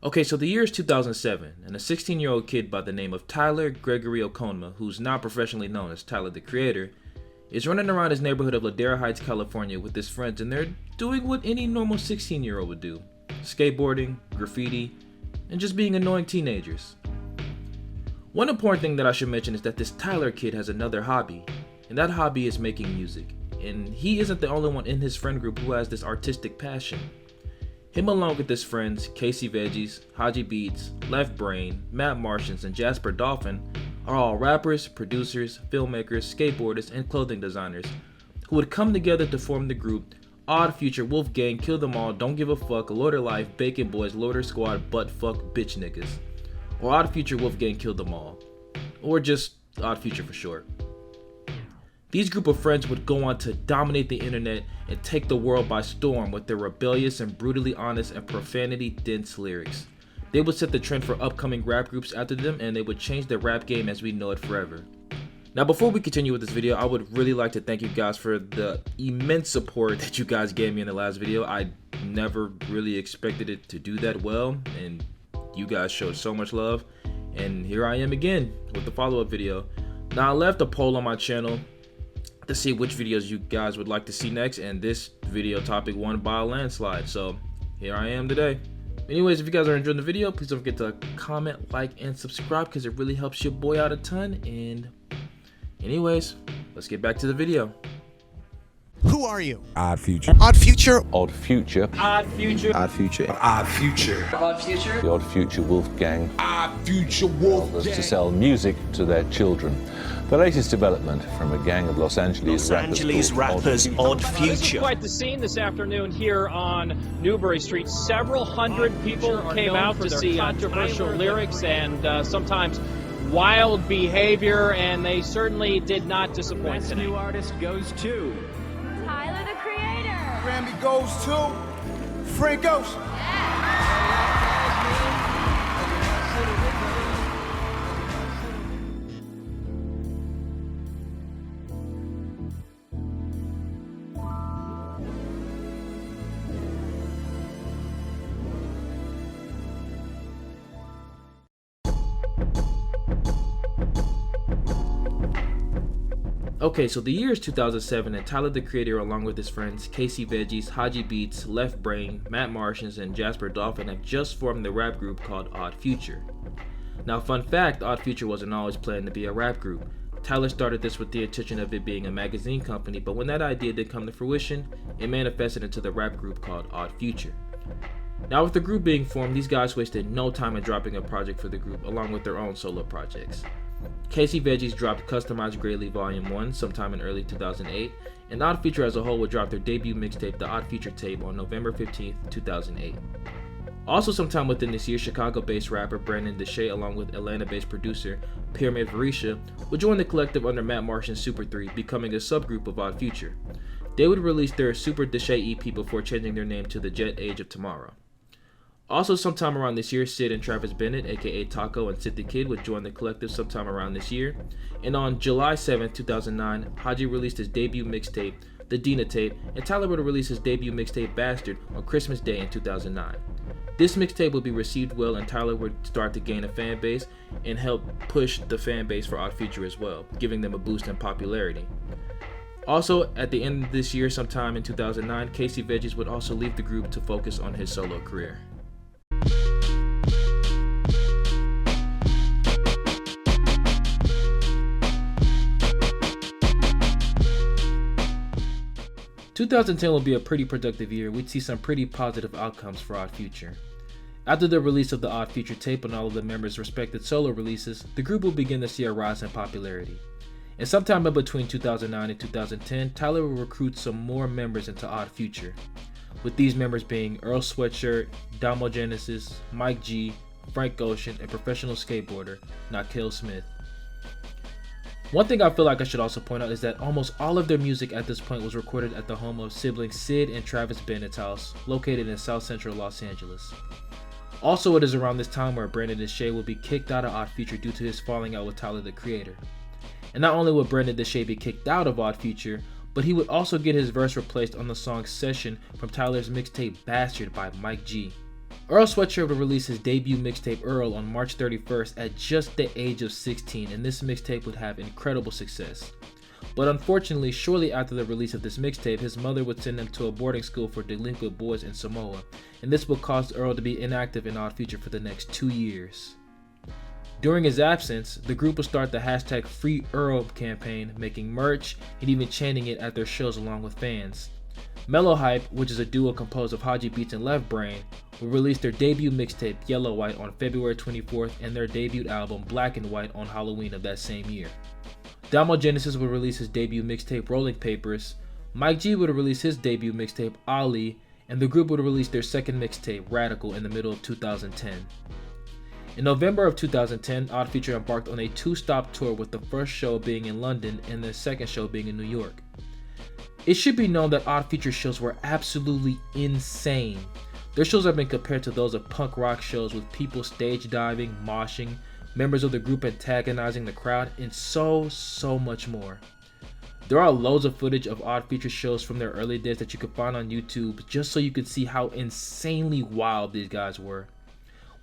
Okay, so the year is 2007, and a 16-year-old kid by the name of Tyler Gregory Okonma, who's now professionally known as Tyler the Creator, is running around his neighborhood of Ladera Heights, California with his friends, and they're doing what any normal 16-year-old would do: skateboarding, graffiti, and just being annoying teenagers. One important thing that I should mention is that this Tyler kid has another hobby, and that hobby is making music. And he isn't the only one in his friend group who has this artistic passion. Him along with his friends Casey Veggies, Haji Beats, Left Brain, Matt Martians, and Jasper Dolphin are all rappers, producers, filmmakers, skateboarders, and clothing designers who would come together to form the group Odd Future Wolfgang Kill Them All Don't Give a Fuck Loader Life Bacon Boys Loader Squad Butt Fuck Bitch Niggas, or Odd Future Wolfgang Kill Them All, or just Odd Future for short. These group of friends would go on to dominate the internet and take the world by storm with their rebellious and brutally honest and profanity-dense lyrics. They would set the trend for upcoming rap groups after them, and they would change the rap game as we know it forever. Now, before we continue with this video, I would really like to thank you guys for the immense support that you guys gave me in the last video. I never really expected it to do that well, and you guys showed so much love. And here I am again with the follow-up video. Now, I left a poll on my channel to see which videos you guys would like to see next, and this video topic won by a landslide, so here I am today. Anyways, if you guys are enjoying the video, please don't forget to comment, like, and subscribe because it really helps your boy out a ton. And anyways, let's get back to the video. Who are you? Odd Future. Odd Future. Odd Future. Odd Future. Odd Future. Odd Future. Odd Future. The Odd Future Wolfgang Odd Future was to sell music to their children. The latest development from a gang of Los Angeles rappers, Odd Future. Quite the scene this afternoon here on Newbury Street. Several hundred people came out to see controversial lyrics and sometimes wild behavior, and they certainly did not disappoint today. New artist goes to Tyler the Creator. Grammy goes to Frank Ocean. Okay, so the year is 2007, and Tyler the Creator, along with his friends Casey Veggies, Haji Beats, Left Brain, Matt Martians, and Jasper Dolphin have just formed the rap group called Odd Future. Now, fun fact, Odd Future wasn't always planned to be a rap group. Tyler started this with the intention of it being a magazine company, but when that idea did come to fruition, it manifested into the rap group called Odd Future. Now, with the group being formed, these guys wasted no time in dropping a project for the group, along with their own solo projects. Casey Veggies dropped Customized Greatly Volume 1 sometime in early 2008, and Odd Future as a whole would drop their debut mixtape, The Odd Future Tape, on November 15, 2008. Also sometime within this year, Chicago-based rapper Brandon Deshay, along with Atlanta-based producer Pyramid Varisha, would join the collective under Matt Martian's Super 3, becoming a subgroup of Odd Future. They would release their Super Deshay EP before changing their name to The Jet Age of Tomorrow. Also sometime around this year, Sid and Travis Bennett, aka Taco and Sid the Kid, would join the collective sometime around this year. And on July 7, 2009, Haji released his debut mixtape, The Dina Tape, and Tyler would release his debut mixtape, Bastard, on Christmas Day in 2009. This mixtape would be received well, and Tyler would start to gain a fan base and help push the fan base for Odd Future as well, giving them a boost in popularity. Also, at the end of this year, sometime in 2009, Casey Veggies would also leave the group to focus on his solo career. 2010 will be a pretty productive year. We'd see some pretty positive outcomes for Odd Future. After the release of the Odd Future tape and all of the members' respected solo releases, the group will begin to see a rise in popularity. And sometime in between 2009 and 2010, Tyler will recruit some more members into Odd Future, with these members being Earl Sweatshirt, Damo Genesis, Mike G, Frank Ocean, and professional skateboarder Nakel Smith. One thing I feel like I should also point out is that almost all of their music at this point was recorded at the home of siblings Sid and Travis Bennett's house, located in South Central Los Angeles. Also, it is around this time where Brandon Deshay will be kicked out of Odd Future due to his falling out with Tyler the Creator. And not only would Brandon Deshay be kicked out of Odd Future, but he would also get his verse replaced on the song Session from Tyler's mixtape Bastard by Mike G. Earl Sweatshirt would release his debut mixtape Earl on March 31st at just the age of 16, and this mixtape would have incredible success. But unfortunately, shortly after the release of this mixtape, his mother would send him to a boarding school for delinquent boys in Samoa, and this would cause Earl to be inactive in Odd Future for the next 2 years. During his absence, the group would start the hashtag Free Earl campaign, making merch and even chanting it at their shows along with fans. Mellow Hype, which is a duo composed of Haji Beats and Left Brain, will release their debut mixtape Yellow White on February 24th and their debut album Black and White on Halloween of that same year. Damo Genesis would release his debut mixtape Rolling Papers, Mike G would release his debut mixtape Ali, and the group would release their second mixtape Radical in the middle of 2010. In November of 2010, Odd Future embarked on a 2-stop tour, with the first show being in London and the second show being in New York. It should be known that Odd Future shows were absolutely insane. Their shows have been compared to those of punk rock shows, with people stage diving, moshing, members of the group antagonizing the crowd, and so much more. There are loads of footage of Odd Future shows from their early days that you can find on YouTube, just so you can see how insanely wild these guys were.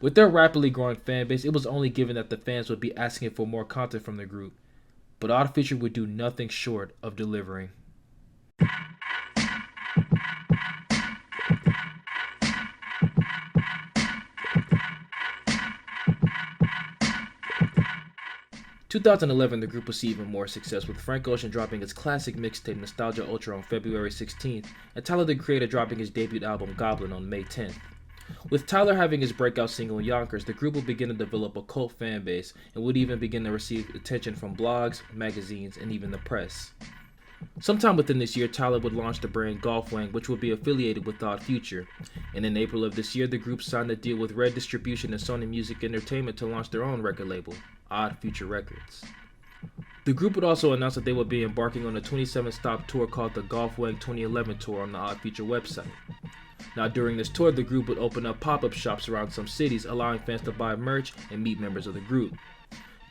With their rapidly growing fan base, it was only given that the fans would be asking for more content from the group, but Odd Future would do nothing short of delivering. In 2011, the group would see even more success, with Frank Ocean dropping his classic mixtape Nostalgia Ultra on February 16th, and Tyler the Creator dropping his debut album Goblin on May 10th. With Tyler having his breakout single Yonkers, the group would begin to develop a cult fan base and would even begin to receive attention from blogs, magazines, and even the press. Sometime within this year, Tyler would launch the brand Golfwang, which would be affiliated with Odd Future, and in April of this year, the group signed a deal with Red Distribution and Sony Music Entertainment to launch their own record label, Odd Future Records. The group would also announce that they would be embarking on a 27-stop tour called the Golfwang 2011 Tour on the Odd Future website. Now, during this tour, the group would open up pop-up shops around some cities, allowing fans to buy merch and meet members of the group.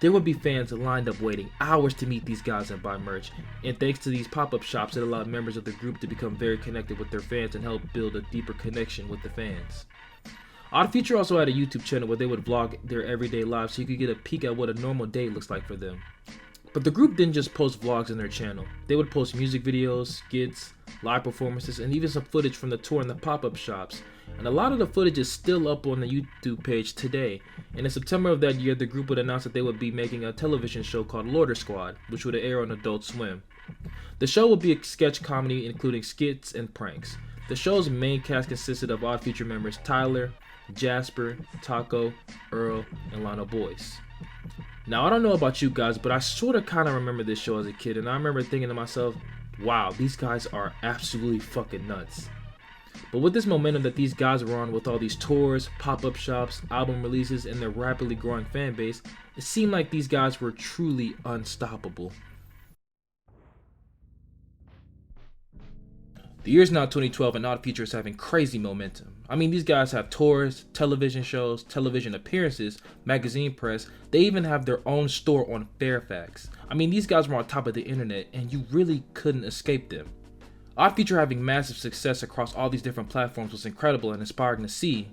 There would be fans lined up waiting hours to meet these guys and buy merch, and thanks to these pop-up shops, it allowed members of the group to become very connected with their fans and help build a deeper connection with the fans. Odd Future also had a YouTube channel where they would vlog their everyday lives, so you could get a peek at what a normal day looks like for them. But the group didn't just post vlogs in their channel. They would post music videos, skits, live performances, and even some footage from the tour in the pop-up shops. And a lot of the footage is still up on the YouTube page today. And in September of that year, the group would announce that they would be making a television show called Loader Squad, which would air on Adult Swim. The show would be a sketch comedy including skits and pranks. The show's main cast consisted of Odd Future members Tyler, Jasper, Taco, Earl, and Lana Boyce. Now, I don't know about you guys, but I sort of kind of remember this show as a kid, and I remember thinking to myself, wow, these guys are absolutely fucking nuts. But with this momentum that these guys were on, with all these tours, pop-up shops, album releases, and their rapidly growing fan base, it seemed like these guys were truly unstoppable. The year is now 2012 and Odd Future is having crazy momentum. I mean, these guys have tours, television shows, television appearances, magazine press. They even have their own store on Fairfax. I mean, these guys were on top of the internet and you really couldn't escape them. Odd Future having massive success across all these different platforms was incredible and inspiring to see.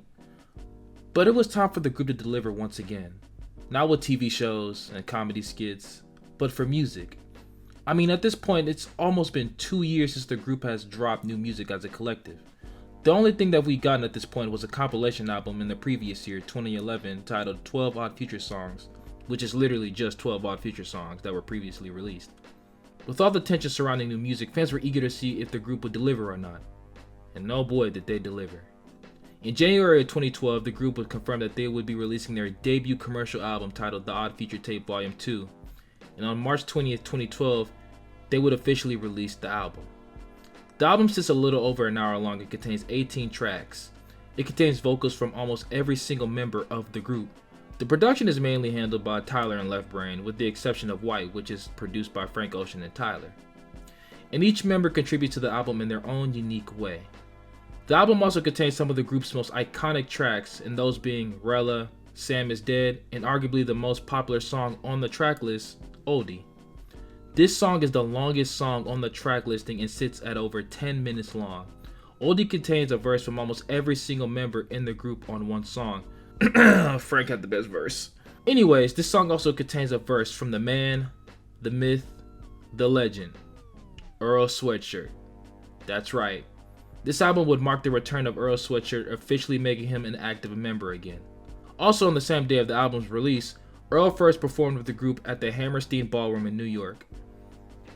But it was time for the group to deliver once again. Not with TV shows and comedy skits, but for music. I mean, at this point, it's almost been 2 years since the group has dropped new music as a collective. The only thing that we gotten at this point was a compilation album in the previous year, 2011, titled 12 Odd Future Songs, which is literally just 12 Odd Future songs that were previously released. With all the tension surrounding new music, fans were eager to see if the group would deliver or not. And no boy did they deliver. In January of 2012, the group would confirm that they would be releasing their debut commercial album titled The Odd Future Tape Volume 2. And on March 20th, 2012, they would officially release the album. The album sits a little over an hour long and contains 18 tracks. It contains vocals from almost every single member of the group. The production is mainly handled by Tyler and Left Brain, with the exception of White, which is produced by Frank Ocean and Tyler. And each member contributes to the album in their own unique way. The album also contains some of the group's most iconic tracks, and those being Rella, Sam Is Dead, and arguably the most popular song on the track list, Oldie. This song is the longest song on the track listing and sits at over 10 minutes long. Oldie contains a verse from almost every single member in the group on one song. Frank had the best verse. Anyways, this song also contains a verse from the man, the myth, the legend, Earl Sweatshirt. That's right. This album would mark the return of Earl Sweatshirt, officially making him an active member again. Also on the same day of the album's release, Earl first performed with the group at the Hammerstein Ballroom in New York.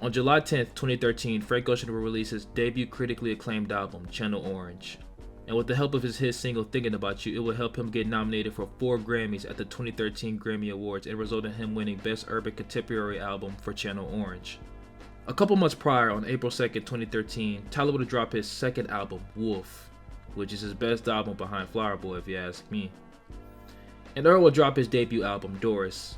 On July 10th, 2013, Frank Ocean will release his debut critically acclaimed album, Channel Orange. And with the help of his hit single Thinking About You, it will help him get nominated for 4 Grammys at the 2013 Grammy Awards and result in him winning Best Urban Contemporary Album for Channel Orange. A couple months prior, on April 2nd, 2013, Tyler would drop his second album, Wolf, which is his best album behind Flower Boy if you ask me. And Earl would drop his debut album, Doris.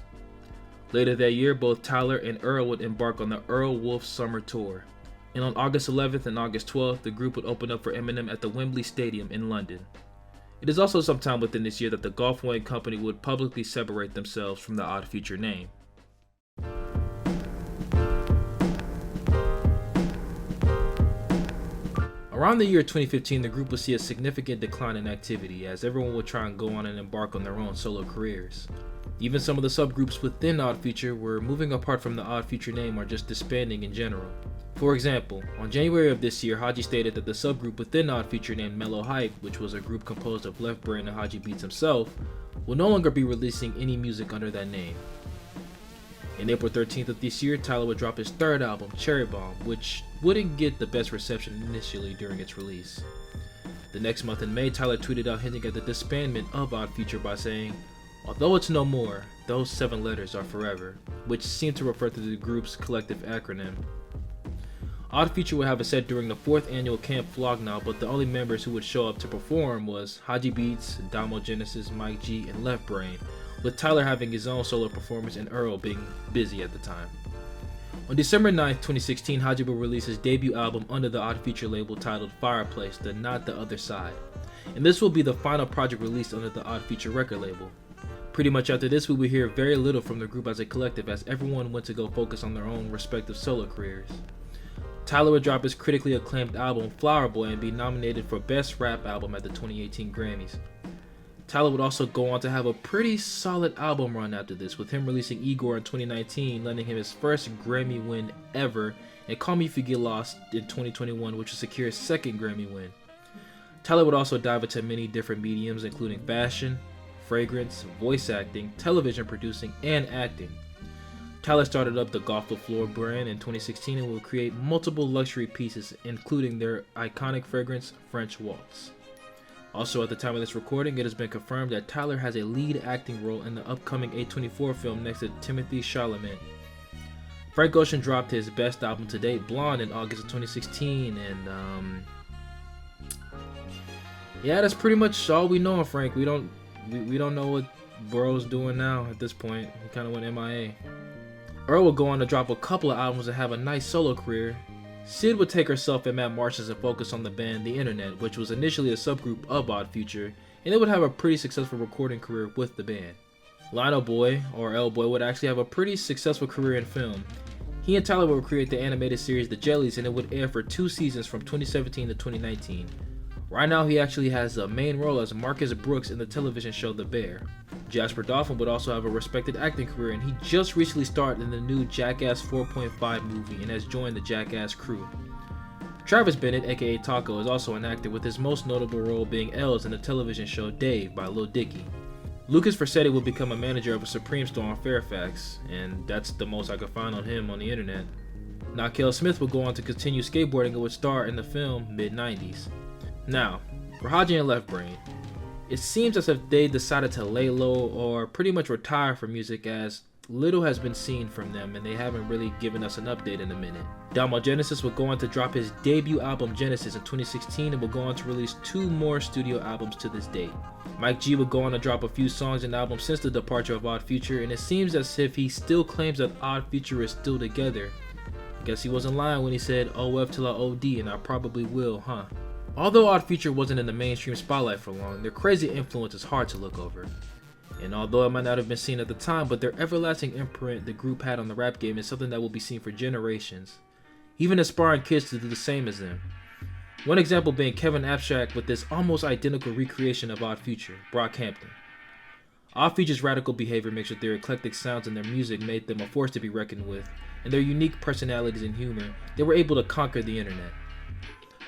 Later that year, both Tyler and Earl would embark on the Earl Wolf Summer Tour. And on August 11th and August 12th, the group would open up for Eminem at the Wembley Stadium in London. It is also sometime within this year that the Golf Wayne Company would publicly separate themselves from the Odd Future name. Around the year 2015, the group would see a significant decline in activity as everyone would try and go on and embark on their own solo careers. Even some of the subgroups within Odd Future were moving apart from the Odd Future name or just disbanding in general. For example, on January of this year, Haji stated that the subgroup within Odd Future named Mellow Hype, which was a group composed of Left Brain and Haji Beats himself, will no longer be releasing any music under that name. On April 13th of this year, Tyler would drop his third album, Cherry Bomb, which wouldn't get the best reception initially during its release. The next month in May, Tyler tweeted out hinting at the disbandment of Odd Future by saying, "Although it's no more, those 7 letters are forever," which seemed to refer to the group's collective acronym. Odd Future would have a set during the 4th annual Camp Flog Gnaw, but the only members who would show up to perform was Haji Beats, Damo Genesis, Mike G, and Left Brain, with Tyler having his own solo performance and Earl being busy at the time. On December 9th, 2016, Haji will release his debut album under the Odd Future label titled Fireplace, The Not the Other Side. And this will be the final project released under the Odd Future record label. Pretty much after this, we will hear very little from the group as a collective as everyone went to go focus on their own respective solo careers. Tyler would drop his critically acclaimed album Flower Boy and be nominated for Best Rap Album at the 2018 Grammys. Tyler would also go on to have a pretty solid album run after this, with him releasing Igor in 2019, landing him his first Grammy win ever, and Call Me If You Get Lost in 2021, which would secure his second Grammy win. Tyler would also dive into many different mediums, including fashion, fragrance, voice acting, television producing, and acting. Tyler started up the Golf the Floor brand in 2016 and will create multiple luxury pieces, including their iconic fragrance, French Waltz. Also, at the time of this recording, it has been confirmed that Tyler has a lead acting role in the upcoming A24 film next to Timothée Chalamet. Frank Ocean dropped his best album to date, Blonde, in August of 2016, and yeah, that's pretty much all we know of Frank. We don't know what bro's doing now at this point. He kind of went MIA. Earl will go on to drop a couple of albums and have a nice solo career. Sid would take herself and Matt Marshall and focus on the band The Internet, which was initially a subgroup of Odd Future, and they would have a pretty successful recording career with the band. Lionel Boy, or L-Boy, would actually have a pretty successful career in film. He and Tyler would create the animated series The Jellies, and it would air for 2 seasons from 2017 to 2019. Right now, he actually has a main role as Marcus Brooks in the television show The Bear. Jasper Dolphin would also have a respected acting career, and he just recently starred in the new Jackass 4.5 movie and has joined the Jackass crew. Travis Bennett, aka Taco, is also an actor, with his most notable role being Els in the television show Dave by Lil Dicky. Lucas Vercetti will become a manager of a Supreme store on Fairfax, and that's the most I could find on him on the internet. Nakel Smith will go on to continue skateboarding and would star in the film mid-90s. Now, for Haji and Left Brain, it seems as if they decided to lay low or pretty much retire from music, as little has been seen from them and they haven't really given us an update in a minute. Damo Genesis will go on to drop his debut album Genesis in 2016 and will go on to release 2 more studio albums to this date. Mike G will go on to drop a few songs and albums since the departure of Odd Future, and it seems as if he still claims that Odd Future is still together. I guess he wasn't lying when he said OF till I OD, and I probably will, huh? Although Odd Future wasn't in the mainstream spotlight for long, their crazy influence is hard to look over. And although it might not have been seen at the time, but their everlasting imprint the group had on the rap game is something that will be seen for generations, even aspiring kids to do the same as them. One example being Kevin Abstract with this almost identical recreation of Odd Future, Brockhampton. Odd Future's radical behavior mixed with their eclectic sounds and their music made them a force to be reckoned with, and their unique personalities and humor, they were able to conquer the internet.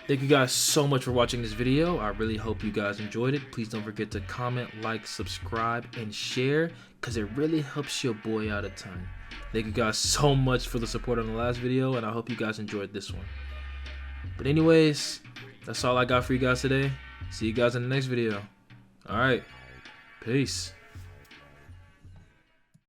Thank you guys so much for watching this video. I really hope you guys enjoyed it. Please don't forget to comment, like, subscribe, and share, because it really helps your boy out a ton. Thank you guys so much for the support on the last video, and I hope you guys enjoyed this one. But anyways, that's all I got for you guys today. See you guys in the next video. Alright, peace.